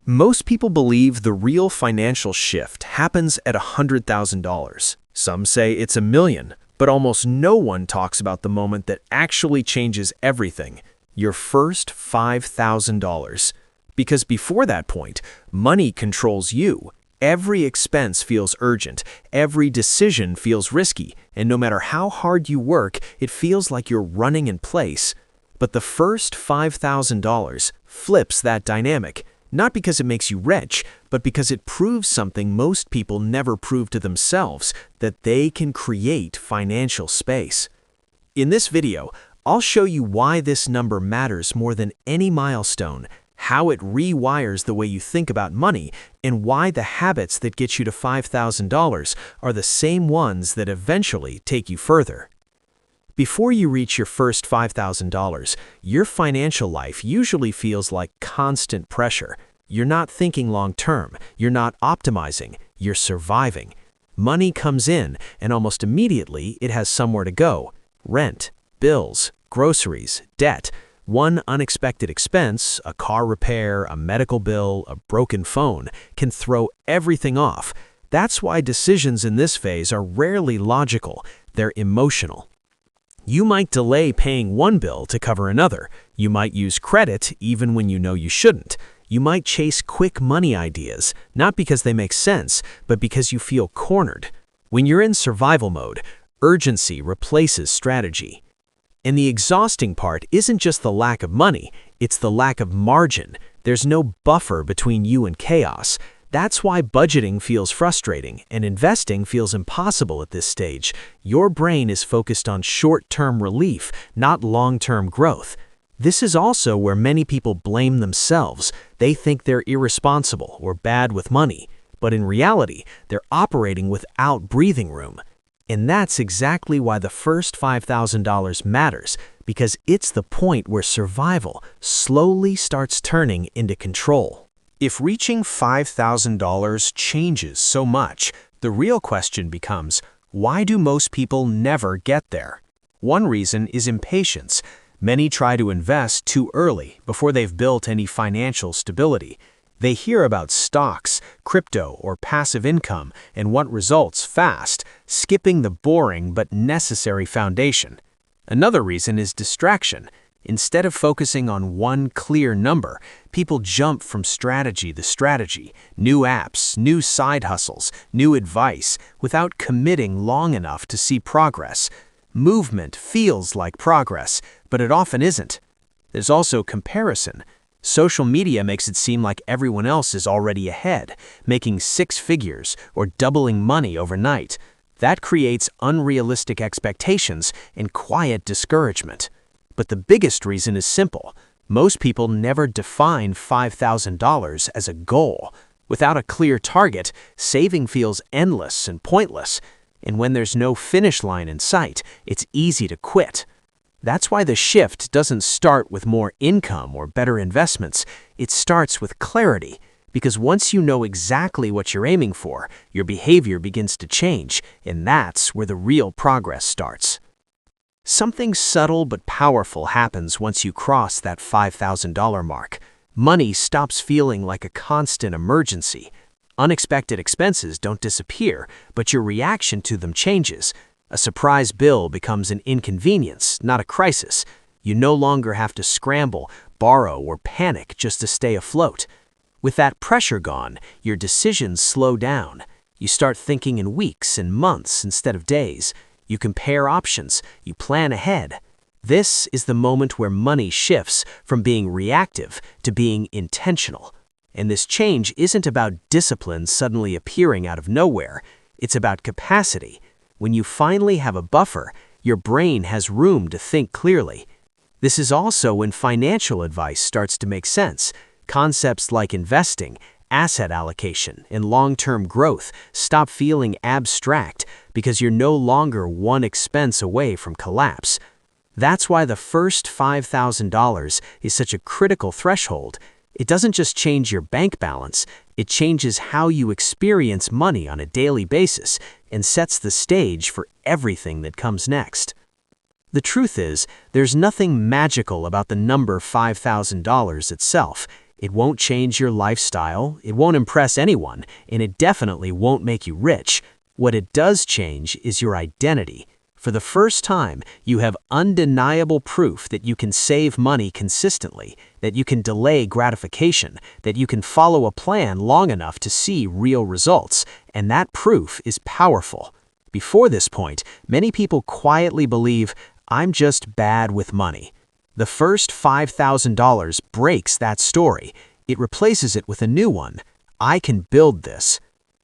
Most people believe the real financial shift happens at $100,000. Some say it's $1 million, but almost no one talks about the moment that actually changes everything, your first $5,000. Because before that point, money controls you. Every expense feels urgent, every decision feels risky, and no matter how hard you work, it feels like you're running in place. But the first $5,000 flips that dynamic. Not because it makes you rich, but because it proves something most people never prove to themselves, that they can create financial space. In this video, I'll show you why this number matters more than any milestone, how it rewires the way you think about money, and why the habits that get you to $5,000 are the same ones that eventually take you further. Before you reach your first $5,000, your financial life usually feels like constant pressure. You're not thinking long-term, you're not optimizing, you're surviving. Money comes in, and almost immediately it has somewhere to go. Rent, bills, groceries, debt. One unexpected expense, a car repair, a medical bill, a broken phone, can throw everything off. That's why decisions in this phase are rarely logical, they're emotional. You might delay paying one bill to cover another. You might use credit even when you know you shouldn't. You might chase quick money ideas, not because they make sense, but because you feel cornered. When you're in survival mode, urgency replaces strategy. And the exhausting part isn't just the lack of money, it's the lack of margin. There's no buffer between you and chaos. That's why budgeting feels frustrating and investing feels impossible at this stage. Your brain is focused on short-term relief, not long-term growth. This is also where many people blame themselves. They think they're irresponsible or bad with money, but in reality, they're operating without breathing room. And that's exactly why the first $5,000 matters, because it's the point where survival slowly starts turning into control. If reaching $5,000 changes so much, the real question becomes, why do most people never get there? One reason is impatience. Many try to invest too early, before they've built any financial stability. They hear about stocks, crypto, or passive income and want results fast, skipping the boring but necessary foundation. Another reason is distraction. Instead of focusing on one clear number, people jump from strategy to strategy, new apps, new side hustles, new advice, without committing long enough to see progress. Movement feels like progress, but it often isn't. There's also comparison. Social media makes it seem like everyone else is already ahead, making six figures or doubling money overnight. That creates unrealistic expectations and quiet discouragement. But the biggest reason is simple. Most people never define $5,000 as a goal. Without a clear target, saving feels endless and pointless. And when there's no finish line in sight, it's easy to quit. That's why the shift doesn't start with more income or better investments. It starts with clarity. Because once you know exactly what you're aiming for, your behavior begins to change, and that's where the real progress starts. Something subtle but powerful happens once you cross that $5,000 mark. Money stops feeling like a constant emergency. Unexpected expenses don't disappear, but your reaction to them changes. A surprise bill becomes an inconvenience, not a crisis. You no longer have to scramble, borrow, or panic just to stay afloat. With that pressure gone, your decisions slow down. You start thinking in weeks and months instead of days. You compare options, you plan ahead. This is the moment where money shifts from being reactive to being intentional. And this change isn't about discipline suddenly appearing out of nowhere. It's about capacity. When you finally have a buffer, your brain has room to think clearly. This is also when financial advice starts to make sense. Concepts like investing, asset allocation, and long-term growth stop feeling abstract because you're no longer one expense away from collapse. That's why the first $5,000 is such a critical threshold. It doesn't just change your bank balance, it changes how you experience money on a daily basis and sets the stage for everything that comes next. The truth is, there's nothing magical about the number $5,000 itself. It won't change your lifestyle, it won't impress anyone, and it definitely won't make you rich. What it does change is your identity. For the first time, you have undeniable proof that you can save money consistently, that you can delay gratification, that you can follow a plan long enough to see real results, and that proof is powerful. Before this point, many people quietly believe, "I'm just bad with money." The first $5,000 breaks that story. It replaces it with a new one. "I can build this."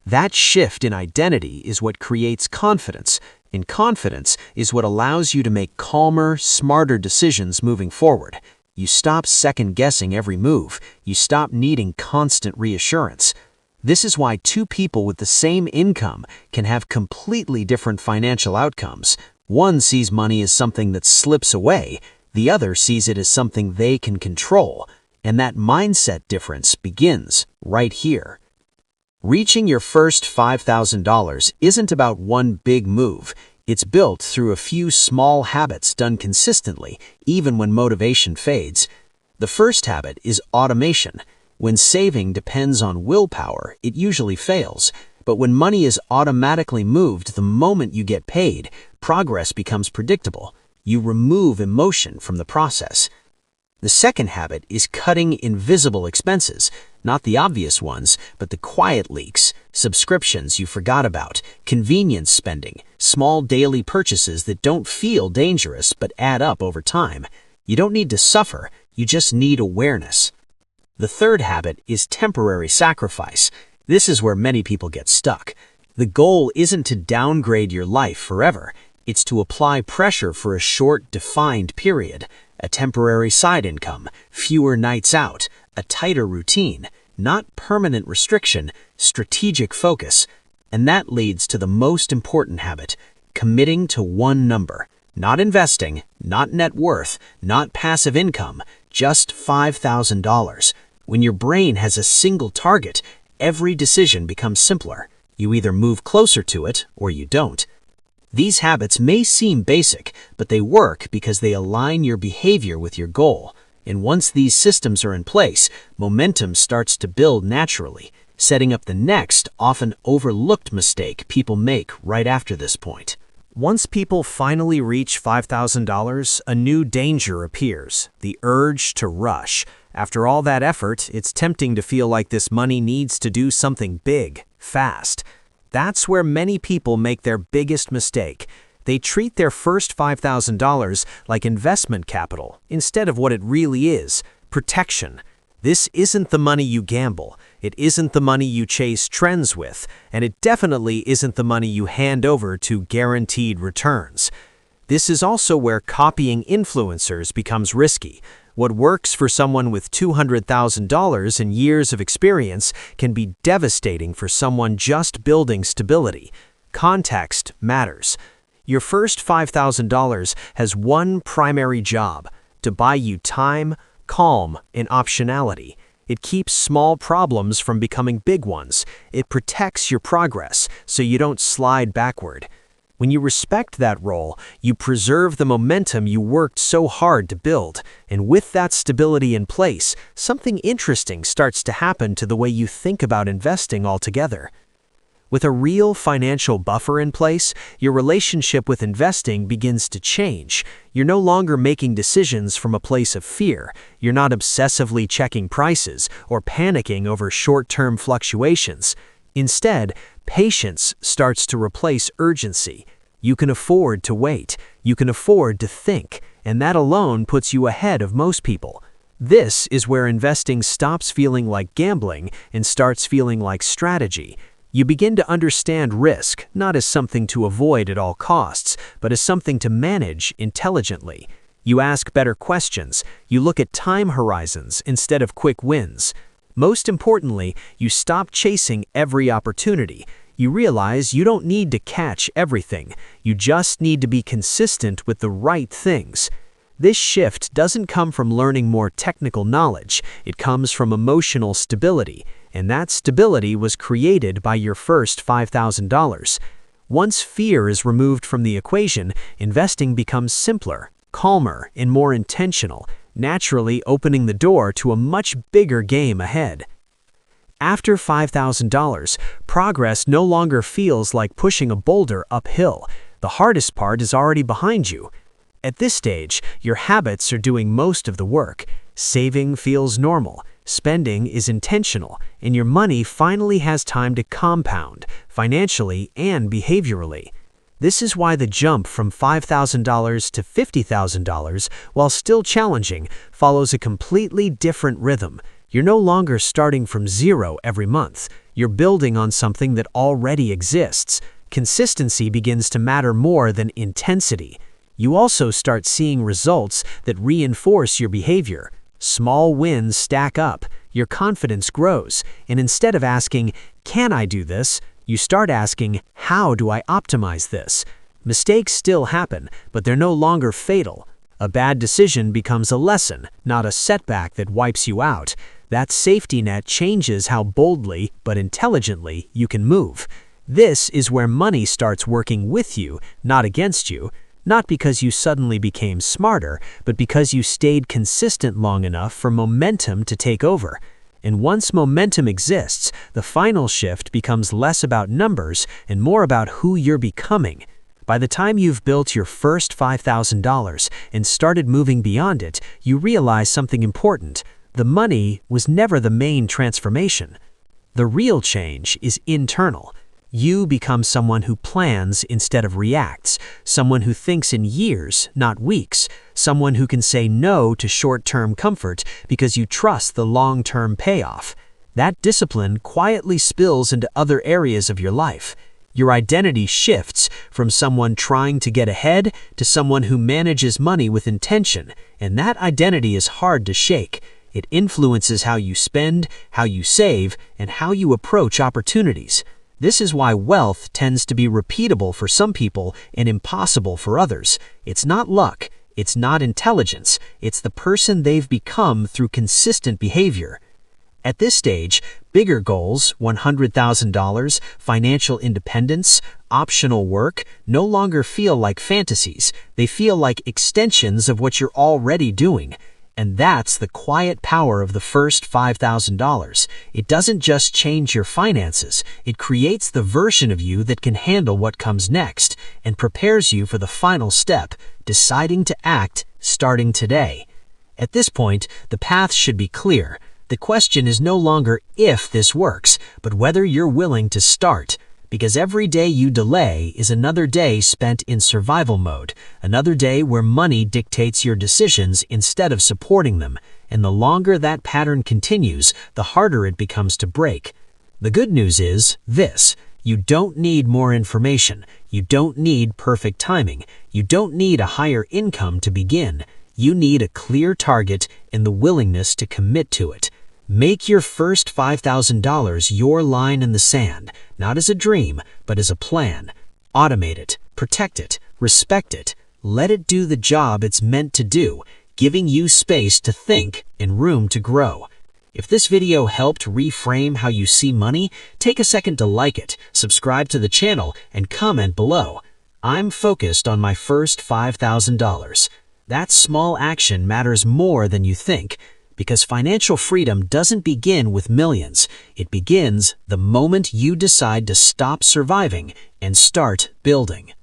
That shift in identity is what creates confidence, and confidence is what allows you to make calmer, smarter decisions moving forward. You stop second-guessing every move. You stop needing constant reassurance. This is why two people with the same income can have completely different financial outcomes. One sees money as something that slips away. The other sees it as something they can control. And that mindset difference begins right here. Reaching your first $5,000 isn't about one big move. It's built through a few small habits done consistently, even when motivation fades. The first habit is automation. When saving depends on willpower, it usually fails. But when money is automatically moved the moment you get paid, progress becomes predictable. You remove emotion from the process. The second habit is cutting invisible expenses, not the obvious ones, but the quiet leaks, subscriptions you forgot about, convenience spending, small daily purchases that don't feel dangerous but add up over time. You don't need to suffer, you just need awareness. The third habit is temporary sacrifice. This is where many people get stuck. The goal isn't to downgrade your life forever. It's to apply pressure for a short, defined period. A temporary side income, fewer nights out, a tighter routine, not permanent restriction, strategic focus. And that leads to the most important habit, committing to one number. Not investing, not net worth, not passive income, just $5,000. When your brain has a single target, every decision becomes simpler. You either move closer to it or you don't. These habits may seem basic, but they work because they align your behavior with your goal. And once these systems are in place, momentum starts to build naturally, setting up the next, often overlooked mistake people make right after this point. Once people finally reach $5,000, a new danger appears, the urge to rush. After all that effort, it's tempting to feel like this money needs to do something big, fast. That's where many people make their biggest mistake. They treat their first $5,000 like investment capital instead of what it really is, protection. This isn't the money you gamble. It isn't the money you chase trends with, and it definitely isn't the money you hand over to guaranteed returns. This is also where copying influencers becomes risky. What works for someone with $200,000 and years of experience can be devastating for someone just building stability. Context matters. Your first $5,000 has one primary job: to buy you time, calm, and optionality. It keeps small problems from becoming big ones. It protects your progress so you don't slide backward. When you respect that role, you preserve the momentum you worked so hard to build. And with that stability in place, something interesting starts to happen to the way you think about investing altogether. With a real financial buffer in place, your relationship with investing begins to change. You're no longer making decisions from a place of fear. You're not obsessively checking prices or panicking over short-term fluctuations. Instead, patience starts to replace urgency. You can afford to wait. You can afford to think, and that alone puts you ahead of most people. This is where investing stops feeling like gambling and starts feeling like strategy. You begin to understand risk, not as something to avoid at all costs, but as something to manage intelligently. You ask better questions. You look at time horizons instead of quick wins. Most importantly, you stop chasing every opportunity. You realize you don't need to catch everything. You just need to be consistent with the right things. This shift doesn't come from learning more technical knowledge. It comes from emotional stability, and that stability was created by your first $5,000. Once fear is removed from the equation, investing becomes simpler, calmer, and more intentional. naturally opening the door to a much bigger game ahead. After $5,000, progress no longer feels like pushing a boulder uphill. The hardest part is already behind you. At this stage, your habits are doing most of the work. Saving feels normal, spending is intentional, and your money finally has time to compound, financially and behaviorally. This is why the jump from $5,000 to $50,000, while still challenging, follows a completely different rhythm. You're no longer starting from zero every month. You're building on something that already exists. Consistency begins to matter more than intensity. You also start seeing results that reinforce your behavior. Small wins stack up, your confidence grows, and instead of asking, "Can I do this?" you start asking, "How do I optimize this?" Mistakes still happen, but they're no longer fatal. A bad decision becomes a lesson, not a setback that wipes you out. That safety net changes how boldly, but intelligently, you can move. This is where money starts working with you, not against you. Not because you suddenly became smarter, but because you stayed consistent long enough for momentum to take over. And once momentum exists, the final shift becomes less about numbers and more about who you're becoming. By the time you've built your first $5,000 and started moving beyond it, you realize something important. The money was never the main transformation. The real change is internal. You become someone who plans instead of reacts, someone who thinks in years, not weeks, someone who can say no to short-term comfort because you trust the long-term payoff. That discipline quietly spills into other areas of your life. Your identity shifts from someone trying to get ahead to someone who manages money with intention, and that identity is hard to shake. It influences how you spend, how you save, and how you approach opportunities. This is why wealth tends to be repeatable for some people and impossible for others. It's not luck, it's not intelligence, it's the person they've become through consistent behavior. At this stage, bigger goals, $100,000, financial independence, optional work, no longer feel like fantasies. They feel like extensions of what you're already doing. And that's the quiet power of the first $5,000. It doesn't just change your finances, it creates the version of you that can handle what comes next and prepares you for the final step, deciding to act starting today. At this point, the path should be clear. The question is no longer if this works, but whether you're willing to start. Because every day you delay is another day spent in survival mode, another day where money dictates your decisions instead of supporting them, and the longer that pattern continues, the harder it becomes to break. The good news is this: you don't need more information, you don't need perfect timing, you don't need a higher income to begin. You need a clear target and the willingness to commit to it. Make your first $5,000 your line in the sand, not as a dream, but as a plan. Automate it, protect it, respect it. Let it do the job it's meant to do, giving you space to think and room to grow. If this video helped reframe how you see money, take a second to like it, subscribe to the channel, and comment below. I'm focused on my first $5,000. That small action matters more than you think. Because financial freedom doesn't begin with millions. It begins the moment you decide to stop surviving and start building.